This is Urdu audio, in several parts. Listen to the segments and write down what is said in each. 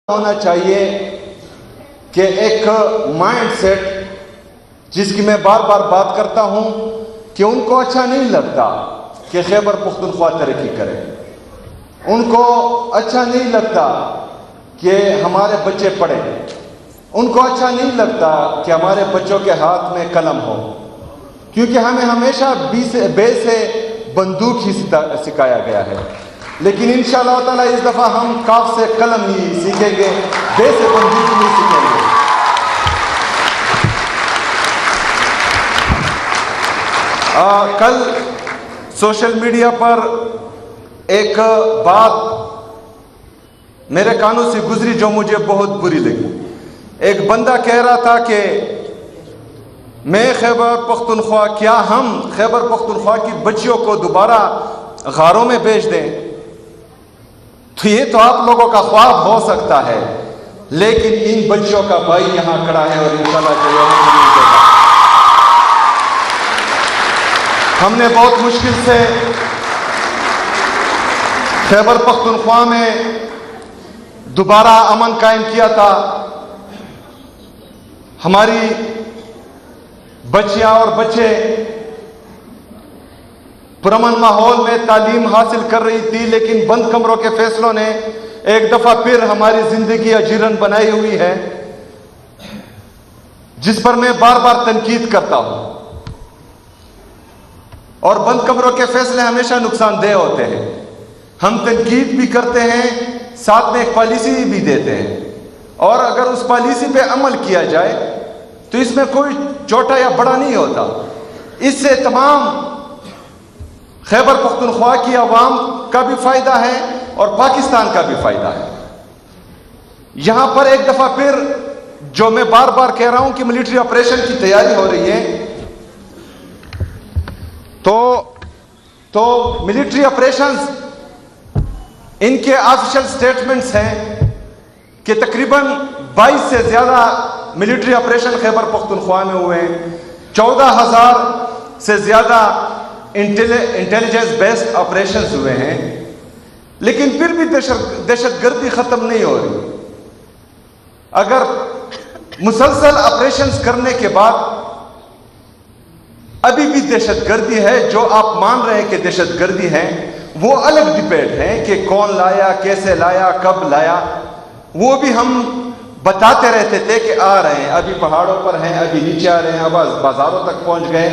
ہونا چاہیے کہ ایک مائنڈ سیٹ جس کی میں بار بار بات کرتا ہوں کہ ان کو اچھا نہیں لگتا کہ خیبر پختونخوا ترقی کرے، ان کو اچھا نہیں لگتا کہ ہمارے بچے پڑھیں، ان کو اچھا نہیں لگتا کہ ہمارے بچوں کے ہاتھ میں قلم ہو، کیونکہ ہمیں ہمیشہ بے سے بندوق ہی سکھایا گیا ہے۔ لیکن انشاءاللہ تعالیٰ اس دفعہ ہم کاف سے قلم ہی سیکھیں گے، بے سے بندوق نہیں سیکھیں گے۔ کل سوشل میڈیا پر ایک بات میرے کانوں سے گزری جو مجھے بہت بری لگی۔ ایک بندہ کہہ رہا تھا کہ میں خیبر پختونخوا، کیا ہم خیبر پختونخوا کی بچیوں کو دوبارہ غاروں میں بھیج دیں؟ تو یہ تو آپ لوگوں کا خواب ہو سکتا ہے، لیکن ان بچیوں کا بھائی یہاں کھڑا ہے اور انشاءاللہ جو نہیں دے گا۔ ہم نے بہت مشکل سے خیبر پختونخوا میں دوبارہ امن قائم کیا تھا۔ ہماری بچیاں اور بچے پرامن ماحول میں تعلیم حاصل کر رہی تھی، لیکن بند کمروں کے فیصلوں نے ایک دفعہ پھر ہماری زندگی اجیرن بنائی ہوئی ہے، جس پر میں بار بار تنقید کرتا ہوں۔ اور بند کمروں کے فیصلے ہمیشہ نقصان دہ ہوتے ہیں۔ ہم تنقید بھی کرتے ہیں، ساتھ میں ایک پالیسی بھی دیتے ہیں، اور اگر اس پالیسی پہ عمل کیا جائے تو اس میں کوئی چھوٹا یا بڑا نہیں ہوتا۔ اس سے تمام خیبر پختونخوا کی عوام کا بھی فائدہ ہے اور پاکستان کا بھی فائدہ ہے۔ یہاں پر ایک دفعہ پھر جو میں بار بار کہہ رہا ہوں کہ ملٹری آپریشن کی تیاری ہو رہی ہے، تو ملٹری آپریشنز ان کے آفیشل سٹیٹمنٹس ہیں کہ تقریباً 22 سے زیادہ ملٹری آپریشن خیبر پختونخوا میں ہوئے ہیں، 14,000 سے زیادہ انٹیلیجنس بیسڈ آپریشنز ہوئے ہیں، لیکن پھر بھی دہشت گردی ختم نہیں ہو رہی۔ اگر مسلسل آپریشنز کرنے کے بعد ابھی بھی دہشت گردی ہے، جو آپ مان رہے ہیں کہ دہشت گردی ہے، وہ الگ ڈیبیٹ ہے کہ کون لایا، کیسے لایا، کب لایا، وہ بھی ہم بتاتے رہتے تھے کہ آ رہے ہیں، ابھی پہاڑوں پر ہیں، ابھی نیچے آ رہے ہیں، اب بازاروں تک پہنچ گئے،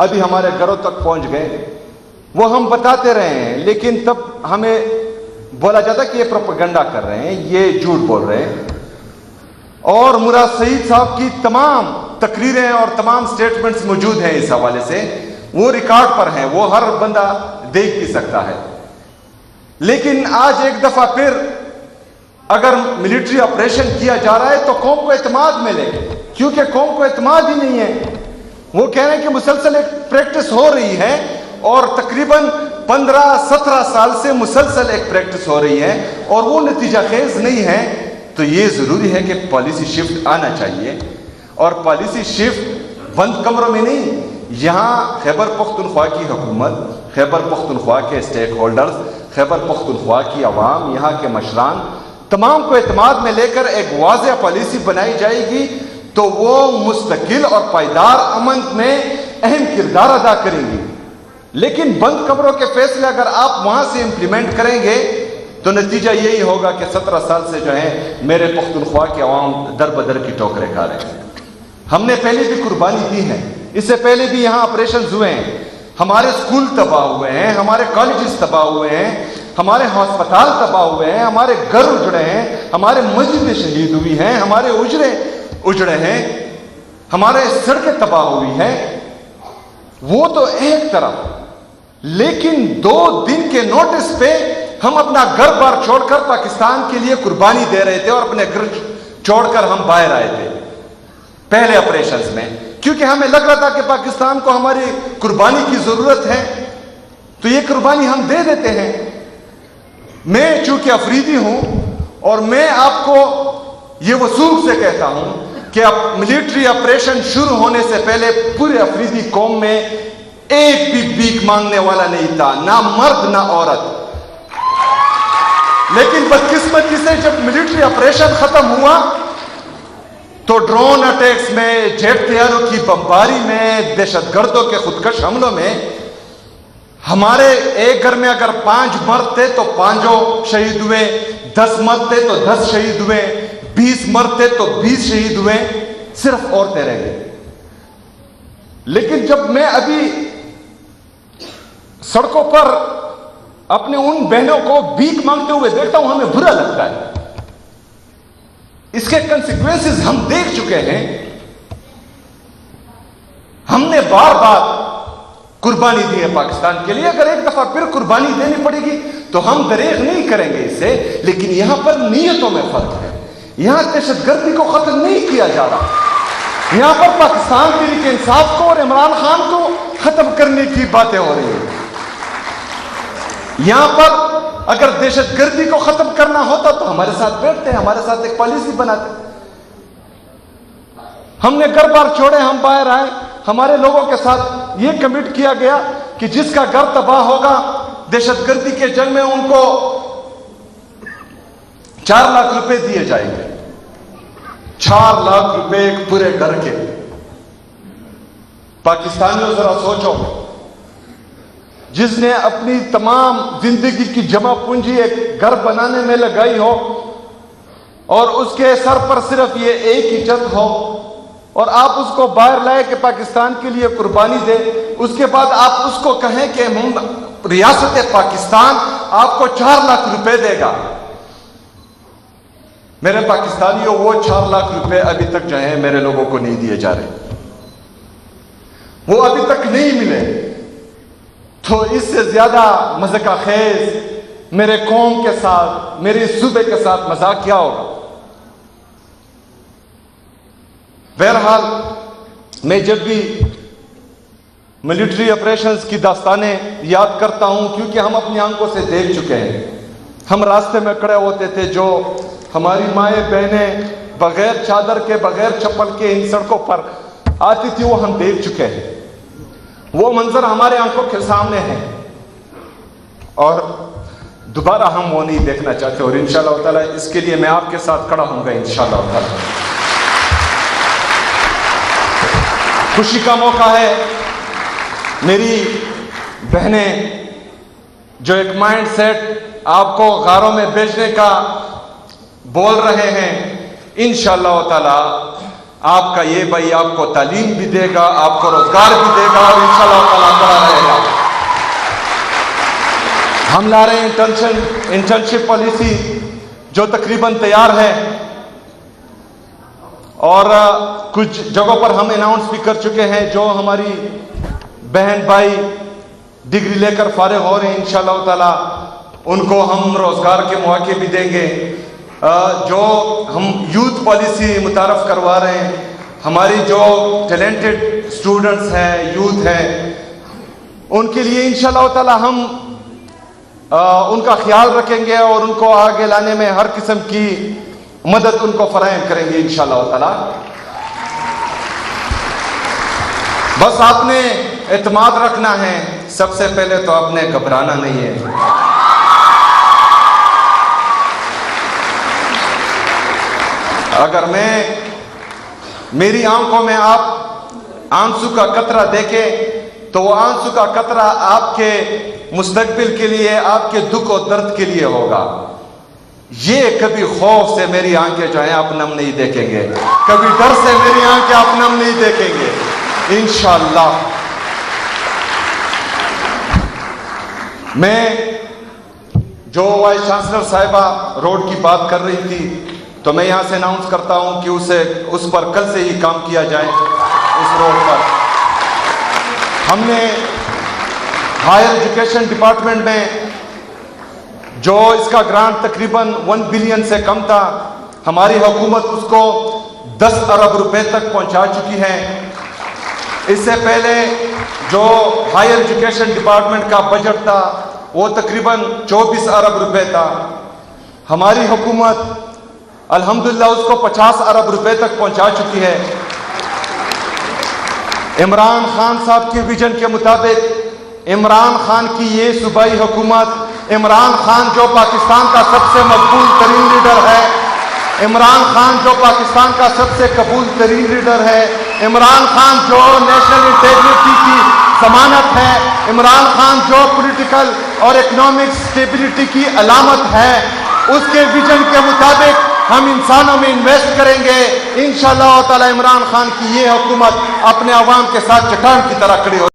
ابھی ہمارے گھروں تک پہنچ گئے، وہ ہم بتاتے رہے ہیں۔ لیکن تب ہمیں بولا جاتا کہ یہ پروپیگنڈا کر رہے ہیں، یہ جھوٹ بول رہے ہیں۔ اور مراد سعید صاحب کی تمام تقریریں اور تمام سٹیٹمنٹس موجود ہیں اس حوالے سے، وہ ریکارڈ پر ہیں، وہ ہر بندہ دیکھ بھی سکتا ہے۔ لیکن آج ایک دفعہ پھر اگر ملٹری آپریشن کیا جا رہا ہے تو قوم کو اعتماد ملے، کیونکہ قوم کو اعتماد ہی نہیں ہے۔ وہ کہہ رہے ہیں کہ مسلسل ایک پریکٹس ہو رہی ہے، اور تقریباً 15-17 سال سے مسلسل ایک پریکٹس ہو رہی ہے اور وہ نتیجہ خیز نہیں ہے۔ تو یہ ضروری ہے کہ پالیسی شفٹ آنا چاہیے، اور پالیسی شفٹ بند کمروں میں نہیں، یہاں خیبر پختونخوا کی حکومت، خیبر پختونخوا کے اسٹیک ہولڈرز، خیبر پختونخوا کی عوام، یہاں کے مشران، تمام کو اعتماد میں لے کر ایک واضح پالیسی بنائی جائے گی تو وہ مستقل اور پائیدار امن میں اہم کردار ادا کریں گی۔ لیکن بند کمروں کے فیصلے اگر آپ وہاں سے امپلیمنٹ کریں گے تو نتیجہ یہی ہوگا کہ 17 سال سے جو ہے میرے پختونخوا کے عوام در بدر کی ٹوکریں کھا رہے ہیں۔ ہم نے پہلے بھی قربانی دی ہے، اس سے پہلے بھی یہاں آپریشنز ہوئے ہیں، ہمارے اسکول تباہ ہوئے ہیں، ہمارے کالجز تباہ ہوئے ہیں، ہمارے ہسپتال تباہ ہوئے ہیں، ہمارے گھر اجڑے ہیں، ہمارے مسجدیں شہید ہوئی ہیں، ہمارے اجڑے ہیں، ہمارے سڑکیں تباہ ہوئی ہیں۔ وہ تو ایک طرف، لیکن 2 دن کے نوٹس پہ ہم اپنا گھر بار چھوڑ کر پاکستان کے لیے قربانی دے رہے تھے، اور اپنے گھر چھوڑ کر ہم باہر آئے تھے پہلے آپریشنز میں، کیونکہ ہمیں لگ رہا تھا کہ پاکستان کو ہماری قربانی کی ضرورت ہے، تو یہ قربانی ہم دے دیتے ہیں۔ میں چونکہ افریدی ہوں، اور میں آپ کو یہ وثوق سے کہتا ہوں کہ اب ملٹری آپریشن شروع ہونے سے پہلے پورے افریدی قوم میں ایک بھی بھیک مانگنے والا نہیں تھا، نہ مرد نہ عورت۔ لیکن بدقسمتی سے جب ملٹری آپریشن ختم ہوا تو ڈرون اٹیکس میں، جیٹ طیاروں کی بمباری میں، دہشت گردوں کے خودکش حملوں میں ہمارے ایک گھر میں اگر 5 مرد تھے تو 5 شہید ہوئے، 10 مرد تھے تو 10 شہید ہوئے، 20 مرد تھے تو 20 شہید ہوئے، صرف عورتیں رہ گئی۔ لیکن جب میں ابھی سڑکوں پر اپنے ان بہنوں کو بھیک مانگتے ہوئے دیکھتا ہوں، ہمیں برا لگتا ہے۔ اس کے کنسیکوینسز ہم دیکھ چکے ہیں۔ ہم نے بار بار قربانی دی ہے پاکستان کے لیے، اگر ایک دفعہ پھر قربانی دینی پڑے گی تو ہم دریغ نہیں کریں گے اس سے، لیکن یہاں پر نیتوں میں فرق ہے۔ یہاں دہشت گردی کو ختم نہیں کیا جا رہا، یہاں پر پاکستان تحریک انصاف کو اور عمران خان کو ختم کرنے کی باتیں ہو رہی ہیں۔ یہاں پر اگر دہشت گردی کو ختم کرنا ہوتا تو ہمارے ساتھ بیٹھتے، ہمارے ساتھ ایک پالیسی بناتے۔ ہم نے گھر بار چھوڑے، ہم باہر آئے، ہمارے لوگوں کے ساتھ یہ کمٹ کیا گیا کہ جس کا گھر تباہ ہوگا دہشت گردی کے جنگ میں ان کو 4 لاکھ روپے دیے جائیں گے۔ 4 لاکھ روپے ایک پورے گھر کے۔ پاکستانیوں ذرا سوچو، جس نے اپنی تمام زندگی کی جمع پونجی ایک گھر بنانے میں لگائی ہو اور اس کے سر پر صرف یہ ایک ہی چھت ہو، اور آپ اس کو باہر لائے کہ پاکستان کے لیے قربانی دے، اس کے بعد آپ اس کو کہیں کہ ریاست پاکستان آپ کو 4 لاکھ روپے دے گا۔ میرے پاکستانیوں، وہ 4 لاکھ روپے ابھی تک جو ہیں میرے لوگوں کو نہیں دیے جا رہے، وہ ابھی تک نہیں ملے۔ تو اس سے زیادہ مذاق خیز میرے قوم کے ساتھ، میرے صوبے کے ساتھ مذاق کیا ہوگا؟ بہرحال میں جب بھی ملٹری آپریشنز کی داستانیں یاد کرتا ہوں، کیونکہ ہم اپنی آنکھوں سے دیکھ چکے ہیں، ہم راستے میں کھڑے ہوتے تھے، جو ہماری مائیں بہنیں بغیر چادر کے، بغیر چپل کے ان سڑکوں پر آتی تھی، وہ ہم دیکھ چکے ہیں۔ وہ منظر ہمارے آنکھوں کے سامنے ہے، اور دوبارہ ہم وہ نہیں دیکھنا چاہتے، اور انشاءاللہ تعالی اس کے لیے میں آپ کے ساتھ کھڑا ہوں گا انشاءاللہ تعالی۔ خوشی کا موقع ہے، میری بہنیں جو ایک مائنڈ سیٹ آپ کو غاروں میں بیچنے کا بول رہے ہیں، انشاءاللہ تعالی آپ کا یہ بھائی آپ کو تعلیم بھی دے گا، آپ کو روزگار بھی دے گا، اور انشاءاللہ تعالی کھڑا رہے گا۔ ہم لا رہے ہیں انٹرنشپ پالیسی جو تقریباً تیار ہے، اور کچھ جگہوں پر ہم اناؤنس بھی کر چکے ہیں۔ جو ہماری بہن بھائی ڈگری لے کر فارغ ہو رہے ہیں، انشاءاللہ تعالی ان کو ہم روزگار کے مواقع بھی دیں گے۔ جو ہم یوتھ پالیسی متعارف کروا رہے ہیں، ہماری جو ٹیلنٹڈ اسٹوڈنٹس ہیں، یوتھ ہیں، ان کے لیے انشاءاللہ تعالی ہم ان کا خیال رکھیں گے، اور ان کو آگے لانے میں ہر قسم کی مدد ان کو فراہم کریں گے انشاءاللہ تعالی۔ بس آپ نے اعتماد رکھنا ہے، سب سے پہلے تو آپ نے گھبرانا نہیں ہے۔ اگر میری آنکھوں میں آپ آنسو کا قطرہ دیکھیں تو وہ آنسو کا قطرہ آپ کے مستقبل کے لیے، آپ کے دکھ اور درد کے لیے ہوگا۔ یہ کبھی خوف سے میری آنکھیں جو ہیں آپ نم نہیں دیکھیں گے، کبھی ڈر سے میری آنکھیں آپ نم نہیں دیکھیں گے انشاءاللہ۔ میں جو وائس چانسلر صاحبہ روڈ کی بات کر رہی تھی، تو میں یہاں سے اناؤنس کرتا ہوں کہ اس پر کل سے ہی کام کیا جائے۔ اس روڈ پر ہم نے ہائر ایجوکیشن ڈپارٹمنٹ میں جو اس کا گرانٹ تقریباً 1 بلین سے کم تھا، ہماری حکومت اس کو 10 ارب روپے تک پہنچا چکی ہے۔ اس سے پہلے جو ہائر ایجوکیشن ڈپارٹمنٹ کا بجٹ تھا وہ تقریباً 24 ارب روپے تھا، ہماری حکومت الحمدللہ اس کو 50 ارب روپے تک پہنچا چکی ہے۔ عمران خان صاحب کے ویژن کے مطابق عمران خان کی یہ صوبائی حکومت عمران خان جو پاکستان کا سب سے مقبول ترین لیڈر ہے، عمران خان جو پاکستان کا سب سے قبول ترین لیڈر ہے، عمران خان جو نیشنل انٹیگریٹی کی ضمانت ہے، عمران خان جو پولیٹیکل اور اکنامک سٹیبلٹی کی علامت ہے، اس کے ویژن کے مطابق ہم انسانوں میں انویسٹ کریں گے، انشاءاللہ تعالی عمران خان کی یہ حکومت اپنے عوام کے ساتھ چٹان کی طرح کھڑی ہو